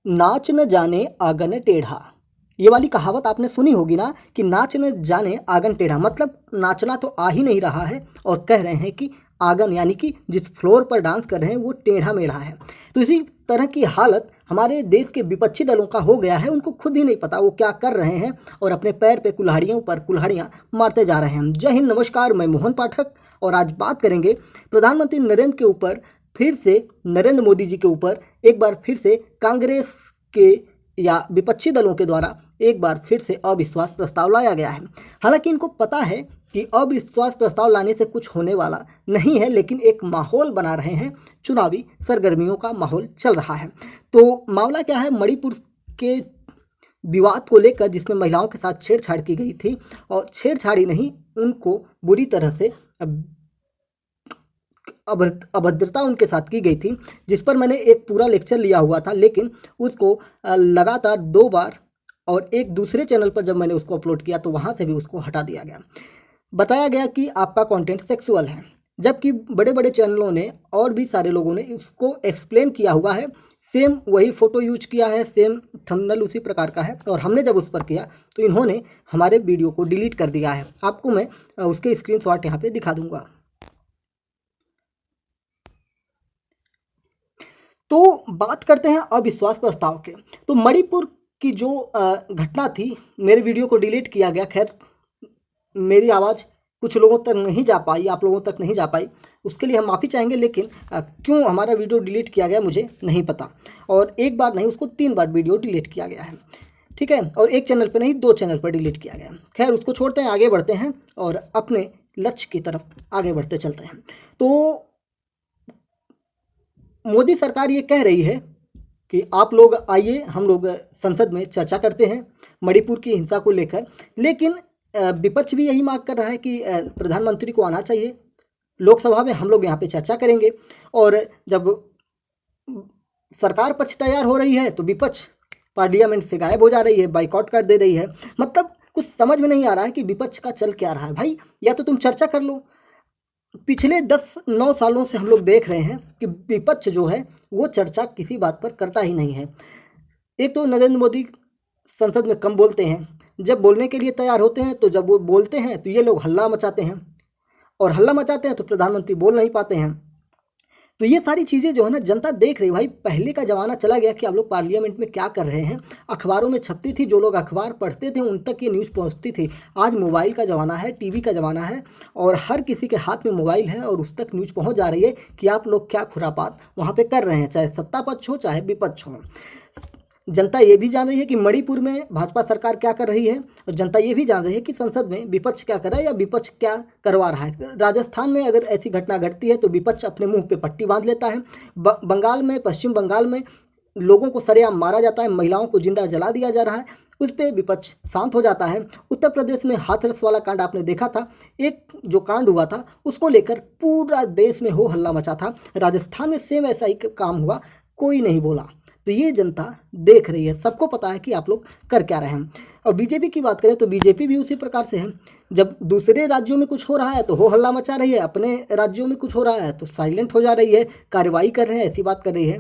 नाच न जाने आंगन टेढ़ा। ये वाली कहावत आपने सुनी होगी ना कि नाच न जाने आंगन टेढ़ा, मतलब नाचना तो आ ही नहीं रहा है और कह रहे हैं कि आंगन यानी कि जिस फ्लोर पर डांस कर रहे हैं वो टेढ़ा मेढ़ा है। तो इसी तरह की हालत हमारे देश के विपक्षी दलों का हो गया है। उनको खुद ही नहीं पता वो क्या कर रहे हैं और अपने पैर पे कुल्हाड़ियों पर कुल्हाड़ियाँ मारते जा रहे हैं। जय हिंद, नमस्कार, मैं मोहन पाठक और आज बात करेंगे प्रधानमंत्री नरेंद्र के ऊपर, फिर से नरेंद्र मोदी जी के ऊपर एक बार फिर से कांग्रेस के या विपक्षी दलों के द्वारा एक बार फिर से अविश्वास प्रस्ताव लाया गया है। हालांकि इनको पता है कि अविश्वास प्रस्ताव लाने से कुछ होने वाला नहीं है, लेकिन एक माहौल बना रहे हैं, चुनावी सरगर्मियों का माहौल चल रहा है। तो मामला क्या है, मणिपुर के विवाद को लेकर जिसमें महिलाओं के साथ छेड़छाड़ की गई थी, और छेड़छाड़ी नहीं, उनको बुरी तरह से अभद्रता उनके साथ की गई थी, जिस पर मैंने एक पूरा लेक्चर लिया हुआ था, लेकिन उसको लगातार 2 बार और एक दूसरे चैनल पर जब मैंने उसको अपलोड किया तो वहाँ से भी उसको हटा दिया गया। बताया गया कि आपका कंटेंट सेक्सुअल है, जबकि बड़े बड़े चैनलों ने और भी सारे लोगों ने उसको एक्सप्लेन किया हुआ है। सेम वही फ़ोटो यूज किया है, सेम थंबनेल उसी प्रकार का है, और हमने जब उस पर किया तो इन्होंने हमारे वीडियो को डिलीट कर दिया है। आपको मैं उसके स्क्रीनशॉट यहाँ पे दिखा दूंगा। तो बात करते हैं अविश्वास प्रस्ताव के। तो मणिपुर की जो घटना थी, मेरे वीडियो को डिलीट किया गया। खैर, मेरी आवाज़ कुछ लोगों तक नहीं जा पाई, आप लोगों तक नहीं जा पाई, उसके लिए हम माफ़ी चाहेंगे। लेकिन क्यों हमारा वीडियो डिलीट किया गया मुझे नहीं पता, और एक बार नहीं, उसको 3 बार वीडियो डिलीट किया गया है, ठीक है। और एक चैनल पर नहीं, 2 चैनल पर डिलीट किया गया है। खैर, उसको छोड़ते हैं, आगे बढ़ते हैं और अपने लक्ष्य की तरफ आगे बढ़ते चलते हैं। तो मोदी सरकार ये कह रही है कि आप लोग आइए, हम लोग संसद में चर्चा करते हैं मणिपुर की हिंसा को लेकर। लेकिन विपक्ष भी यही मांग कर रहा है कि प्रधानमंत्री को आना चाहिए लोकसभा में, हम लोग यहाँ पे चर्चा करेंगे। और जब सरकार पक्ष तैयार हो रही है तो विपक्ष पार्लियामेंट से गायब हो जा रही है, बाइकआउट कर दे रही है। मतलब कुछ समझ में नहीं आ रहा है कि विपक्ष का चल क्या रहा है। भाई, या तो तुम चर्चा कर लो। पिछले 10-9 सालों से हम लोग देख रहे हैं कि विपक्ष जो है वो चर्चा किसी बात पर करता ही नहीं है। एक तो नरेंद्र मोदी संसद में कम बोलते हैं, जब बोलने के लिए तैयार होते हैं तो जब वो बोलते हैं तो ये लोग हल्ला मचाते हैं, और हल्ला मचाते हैं तो प्रधानमंत्री बोल नहीं पाते हैं। तो ये सारी चीज़ें जो है ना, जनता देख रही। भाई, पहले का ज़माना चला गया कि आप लोग पार्लियामेंट में क्या कर रहे हैं। अखबारों में छपती थी, जो लोग अखबार पढ़ते थे उन तक ये न्यूज़ पहुंचती थी। आज मोबाइल का ज़माना है, टीवी का ज़माना है, और हर किसी के हाथ में मोबाइल है और उस तक न्यूज़ पहुंच जा रही है कि आप लोग क्या खुरापात वहाँ पर कर रहे हैं, चाहे सत्ता पक्ष हो चाहे विपक्ष हो। जनता ये भी जान रही है कि मणिपुर में भाजपा सरकार क्या कर रही है, और जनता ये भी जान रही है कि संसद में विपक्ष क्या कर रहा है या विपक्ष क्या करवा रहा है। राजस्थान में अगर ऐसी घटना घटती है तो विपक्ष अपने मुंह पे पट्टी बांध लेता है। बंगाल में, पश्चिम बंगाल में लोगों को सरेआम मारा जाता है, महिलाओं को जिंदा जला दिया जा रहा है, उस पर विपक्ष शांत हो जाता है। उत्तर प्रदेश में हाथरस वाला कांड आपने देखा था, एक जो कांड हुआ था उसको लेकर पूरा देश में हो हल्ला मचा था। राजस्थान में सेम ऐसा ही काम हुआ, कोई नहीं बोला। तो ये जनता देख रही है, सबको पता है कि आप लोग कर क्या रहे हैं। और बीजेपी की बात करें तो बीजेपी भी उसी प्रकार से है। जब दूसरे राज्यों में कुछ हो रहा है तो हो हल्ला मचा रही है, अपने राज्यों में कुछ हो रहा है तो साइलेंट हो जा रही है, कार्रवाई कर रहे हैं, ऐसी बात कर रही है।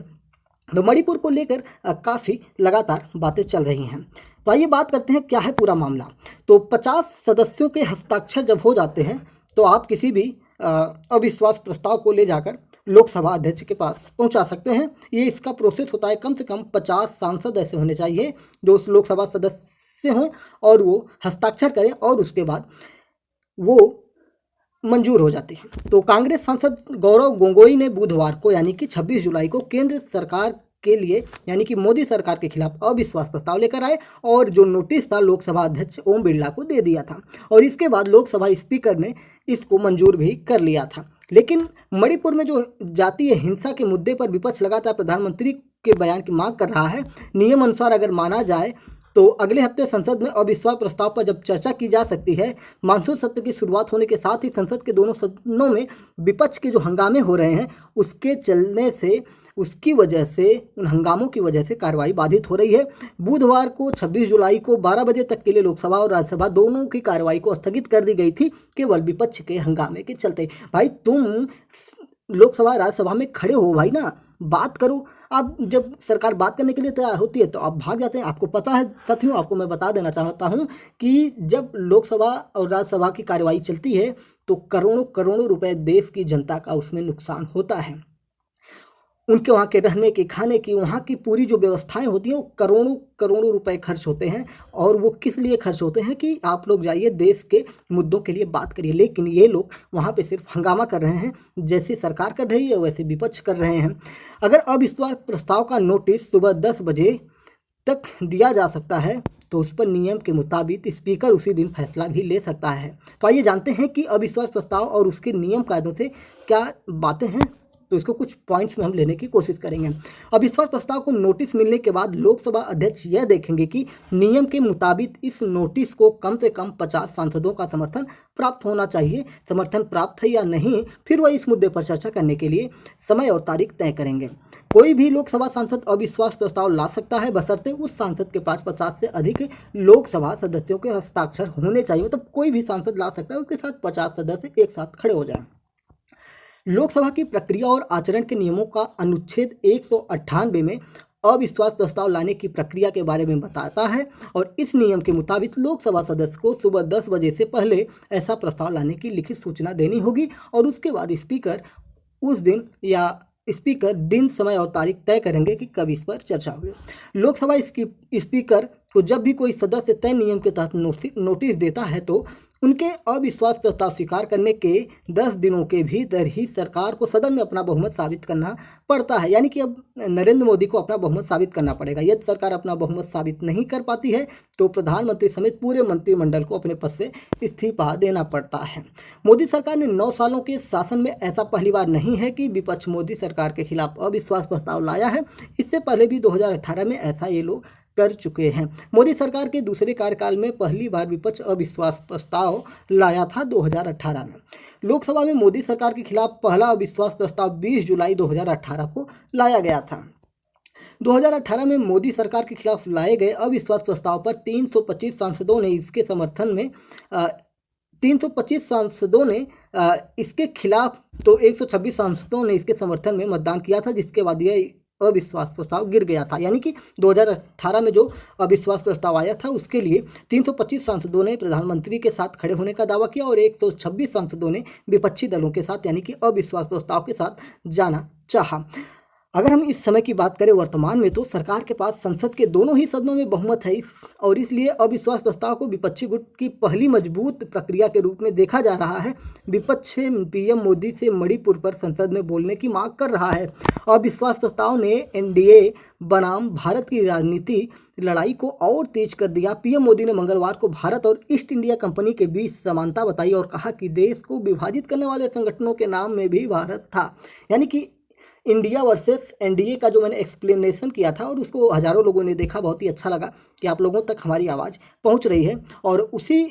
तो मणिपुर को लेकर काफ़ी लगातार बातें चल रही हैं। तो आइए बात करते हैं क्या है पूरा मामला। तो 50 सदस्यों के हस्ताक्षर जब हो जाते हैं तो आप किसी भी अविश्वास प्रस्ताव को ले जाकर लोकसभा अध्यक्ष के पास पहुंचा सकते हैं। ये इसका प्रोसेस होता है, कम से कम 50 सांसद ऐसे होने चाहिए जो उस लोकसभा सदस्य हों और वो हस्ताक्षर करें, और उसके बाद वो मंजूर हो जाती है। तो कांग्रेस सांसद गौरव गोगोई ने बुधवार को यानी कि 26 जुलाई को केंद्र सरकार के लिए यानी कि मोदी सरकार के खिलाफ अविश्वास प्रस्ताव लेकर आए, और जो नोटिस था लोकसभा अध्यक्ष ओम बिरला को दे दिया था, और इसके बाद लोकसभा स्पीकर ने इसको मंजूर भी कर लिया था। लेकिन मणिपुर में जो जातीय हिंसा के मुद्दे पर विपक्ष लगातार प्रधानमंत्री के बयान की मांग कर रहा है। नियम अनुसार अगर माना जाए तो अगले हफ्ते संसद में अविश्वास प्रस्ताव पर जब चर्चा की जा सकती है, मानसून सत्र की शुरुआत होने के साथ ही संसद के दोनों सदनों में विपक्ष के जो हंगामे हो रहे हैं उसके चलने से, उसकी वजह से, उन हंगामों की वजह से कार्रवाई बाधित हो रही है। बुधवार को 26 जुलाई को 12 बजे तक के लिए लोकसभा और राज्यसभा दोनों की कार्रवाई को स्थगित कर दी गई थी, केवल विपक्ष के हंगामे के चलते। भाई, तुम लोकसभा राज्यसभा में खड़े हो भाई ना, बात करो। आप जब सरकार बात करने के लिए तैयार होती है तो आप भाग जाते हैं। आपको पता है साथियों, आपको मैं बता देना चाहता हूँ कि जब लोकसभा और राज्यसभा की कार्यवाही चलती है तो करोड़ों करोड़ों रुपए देश की जनता का उसमें नुकसान होता है। उनके वहाँ के रहने की, खाने की, वहाँ की पूरी जो व्यवस्थाएं होती हैं वो करोड़ों करोड़ों रुपए खर्च होते हैं। और वो किस लिए खर्च होते हैं कि आप लोग जाइए देश के मुद्दों के लिए बात करिए। लेकिन ये लोग वहाँ पे सिर्फ हंगामा कर रहे हैं, जैसे सरकार कर रही है वैसे विपक्ष कर रहे हैं। अगर अविश्वास प्रस्ताव का नोटिस सुबह 10 बजे तक दिया जा सकता है तो उस पर नियम के मुताबिक स्पीकर उसी दिन फैसला भी ले सकता है। तो आइए जानते हैं कि अविश्वास प्रस्ताव और उसके नियम कायदों से क्या बातें हैं। तो इसको कुछ पॉइंट्स में हम लेने की कोशिश करेंगे। अविश्वास प्रस्ताव को नोटिस मिलने के बाद लोकसभा अध्यक्ष यह देखेंगे कि नियम के मुताबिक इस नोटिस को कम से कम 50 सांसदों का समर्थन प्राप्त होना चाहिए। समर्थन प्राप्त है या नहीं, फिर वह इस मुद्दे पर चर्चा करने के लिए समय और तारीख तय करेंगे। कोई भी लोकसभा सांसद अविश्वास प्रस्ताव ला सकता है, बशर्ते उस सांसद के पास 50 से अधिक लोकसभा सदस्यों के हस्ताक्षर होने चाहिए। मतलब कोई भी सांसद ला सकता है, उसके साथ 50 सदस्य एक साथ खड़े हो जाएं। लोकसभा की प्रक्रिया और आचरण के नियमों का अनुच्छेद 198 में अविश्वास प्रस्ताव लाने की प्रक्रिया के बारे में बताता है और इस नियम के मुताबिक लोकसभा सदस्य को सुबह 10 बजे से पहले ऐसा प्रस्ताव लाने की लिखित सूचना देनी होगी और उसके बाद स्पीकर दिन, समय और तारीख तय करेंगे कि कब इस पर चर्चा होगी। लोकसभा स्पीकर को जब भी कोई सदस्य तय नियम के तहत नोटिस देता है तो उनके अविश्वास प्रस्ताव स्वीकार करने के 10 दिनों के भीतर ही सरकार को सदन में अपना बहुमत साबित करना पड़ता है। यानी कि अब नरेंद्र मोदी को अपना बहुमत साबित करना पड़ेगा। यदि सरकार अपना बहुमत साबित नहीं कर पाती है तो प्रधानमंत्री समेत पूरे मंत्रिमंडल को अपने पद से इस्तीफा देना पड़ता है। मोदी सरकार ने 9 सालों के शासन में ऐसा पहली बार नहीं है कि विपक्ष मोदी सरकार के खिलाफ अविश्वास प्रस्ताव लाया है। इससे पहले भी 2018 में ऐसा ये लोग कर चुके हैं। मोदी सरकार के दूसरे कार्यकाल में पहली बार विपक्ष अविश्वास प्रस्ताव लाया था 2018 में। लोकसभा में मोदी सरकार के खिलाफ पहला अविश्वास प्रस्ताव 20 जुलाई 2018 को लाया गया था। 2018 में मोदी सरकार के खिलाफ लाए गए अविश्वास प्रस्ताव पर 325 सांसदों ने इसके समर्थन में 325 सांसदों ने इसके खिलाफ तो 126 सांसदों ने इसके समर्थन में मतदान किया था, जिसके बाद यह अविश्वास प्रस्ताव गिर गया था। यानी कि 2018 में जो अविश्वास प्रस्ताव आया था उसके लिए 325 सांसदों ने प्रधानमंत्री के साथ खड़े होने का दावा किया और 126 सांसदों ने विपक्षी दलों के साथ यानी कि अविश्वास प्रस्ताव के साथ जाना चाहा। अगर हम इस समय की बात करें वर्तमान में तो सरकार के पास संसद के दोनों ही सदनों में बहुमत है और इसलिए अविश्वास प्रस्ताव को विपक्षी गुट की पहली मजबूत प्रक्रिया के रूप में देखा जा रहा है। विपक्ष पीएम मोदी से मणिपुर पर संसद में बोलने की मांग कर रहा है। अविश्वास प्रस्ताव ने एनडीए बनाम भारत की राजनीति लड़ाई को और तेज कर दिया। पीएम मोदी ने मंगलवार को भारत और ईस्ट इंडिया कंपनी के बीच समानता बताई और कहा कि देश को विभाजित करने वाले संगठनों के नाम में भी भारत था। यानी कि इंडिया वर्सेस एनडीए का जो मैंने एक्सप्लेनेशन किया था और उसको हज़ारों लोगों ने देखा, बहुत ही अच्छा लगा कि आप लोगों तक हमारी आवाज़ पहुंच रही है। और उसी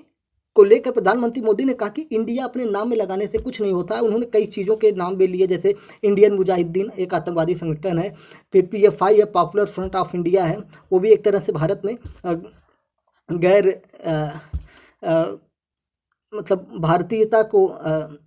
को लेकर प्रधानमंत्री मोदी ने कहा कि इंडिया अपने नाम में लगाने से कुछ नहीं होता है। उन्होंने कई चीज़ों के नाम भी लिए, जैसे इंडियन मुजाहिदीन एक आतंकवादी संगठन है, फिर पीएफआई है, पॉपुलर फ्रंट ऑफ इंडिया है, वो भी एक तरह से भारत में गैर मतलब भारतीयता को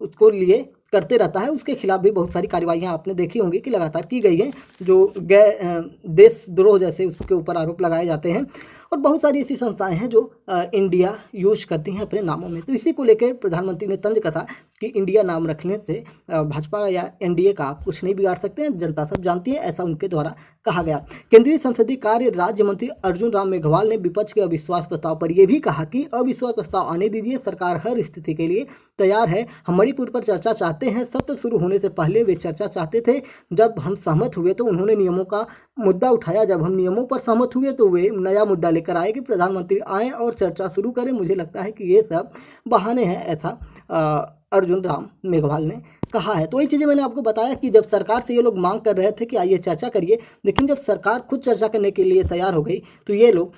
उसको लिए करते रहता है। उसके खिलाफ भी बहुत सारी कार्रवाइयाँ आपने देखी होंगी कि लगातार की गई हैं, जो देशद्रोह जैसे उसके ऊपर आरोप लगाए जाते हैं। और बहुत सारी ऐसी संस्थाएं हैं जो इंडिया यूज करती हैं अपने नामों में। तो इसी को लेकर प्रधानमंत्री ने तंज कसा कि इंडिया नाम रखने से भाजपा या एनडीए का आप कुछ नहीं बिगाड़ सकते हैं, जनता सब जानती है, ऐसा उनके द्वारा कहा गया। केंद्रीय संसदीय कार्य राज्य मंत्री अर्जुन राम मेघवाल ने विपक्ष के अविश्वास प्रस्ताव पर यह भी कहा कि अविश्वास प्रस्ताव आने दीजिए, सरकार हर स्थिति के लिए तैयार है। हम मणिपुर पर चर्चा चाहते हैं। सत्र शुरू होने से पहले वे चर्चा चाहते थे। जब हम सहमत हुए तो उन्होंने नियमों का मुद्दा उठाया। जब हम नियमों पर सहमत हुए तो वे नया मुद्दा लेकर आए कि प्रधानमंत्री आए और चर्चा शुरू करें। मुझे लगता है कि ये सब बहाने हैं, ऐसा अर्जुन राम मेघवाल ने कहा है। तो ये चीज़ें मैंने आपको बताया कि जब सरकार से ये लोग मांग कर रहे थे कि आइए चर्चा करिए, लेकिन जब सरकार खुद चर्चा करने के लिए तैयार हो गई तो ये लोग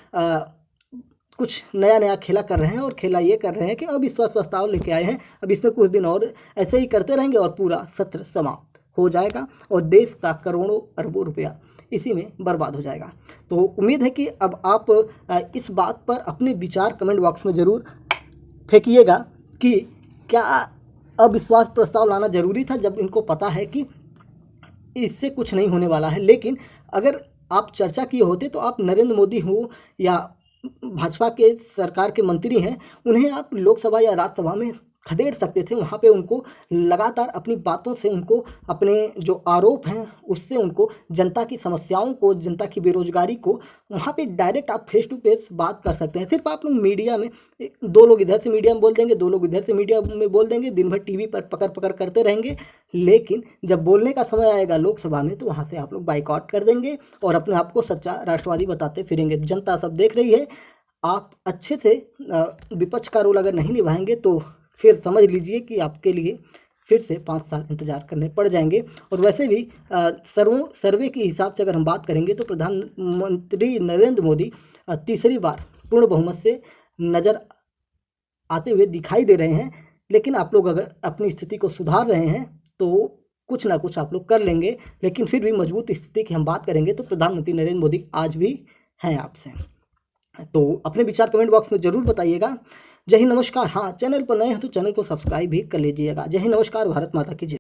कुछ नया खेला कर रहे हैं। और खेला ये कर रहे हैं कि अविश्वास प्रस्ताव लेके आए हैं, अब इसमें कुछ दिन और ऐसे ही करते रहेंगे और पूरा सत्र समाप्त हो जाएगा और देश का करोड़ों अरबों रुपया इसी में बर्बाद हो जाएगा। तो उम्मीद है कि अब आप इस बात पर अपने विचार कमेंट बॉक्स में ज़रूर फेंकिएगा कि क्या अविश्वास प्रस्ताव लाना ज़रूरी था, जब इनको पता है कि इससे कुछ नहीं होने वाला है। लेकिन अगर आप चर्चा किए होते तो आप नरेंद्र मोदी हो या भाजपा के सरकार के मंत्री हैं, उन्हें आप लोकसभा या राज्यसभा में खदेड़ सकते थे। वहाँ पे उनको लगातार अपनी बातों से, उनको अपने जो आरोप हैं उससे, उनको जनता की समस्याओं को, जनता की बेरोजगारी को वहाँ पे डायरेक्ट आप फेस टू फेस बात कर सकते हैं। सिर्फ आप लोग मीडिया में, दो लोग इधर से मीडिया में बोल देंगे, दो लोग इधर से मीडिया में बोल देंगे, दिन भर टीवी पर पकड़ पकड़ करते रहेंगे, लेकिन जब बोलने का समय आएगा लोकसभा में तो वहाँ से आप लोग बाइकआउट कर देंगे और अपने आप को सच्चा राष्ट्रवादी बताते फिरेंगे। जनता सब देख रही है। आप अच्छे से विपक्ष का रोल अगर नहीं निभाएंगे तो फिर समझ लीजिए कि आपके लिए फिर से 5 साल इंतजार करने पड़ जाएंगे। और वैसे भी सर्वे के हिसाब से अगर हम बात करेंगे तो प्रधानमंत्री नरेंद्र मोदी तीसरी बार पूर्ण बहुमत से नज़र आते हुए दिखाई दे रहे हैं। लेकिन आप लोग अगर अपनी स्थिति को सुधार रहे हैं तो कुछ ना कुछ आप लोग कर लेंगे। लेकिन फिर भी मजबूत स्थिति की हम बात करेंगे तो प्रधानमंत्री नरेंद्र मोदी आज भी हैं आपसे। तो अपने विचार कमेंट बॉक्स में ज़रूर बताइएगा। जय हिंद, नमस्कार। हाँ, चैनल पर नए हैं तो चैनल को सब्सक्राइब भी कर लीजिएगा। जय हिंद, नमस्कार। भारत माता की जय।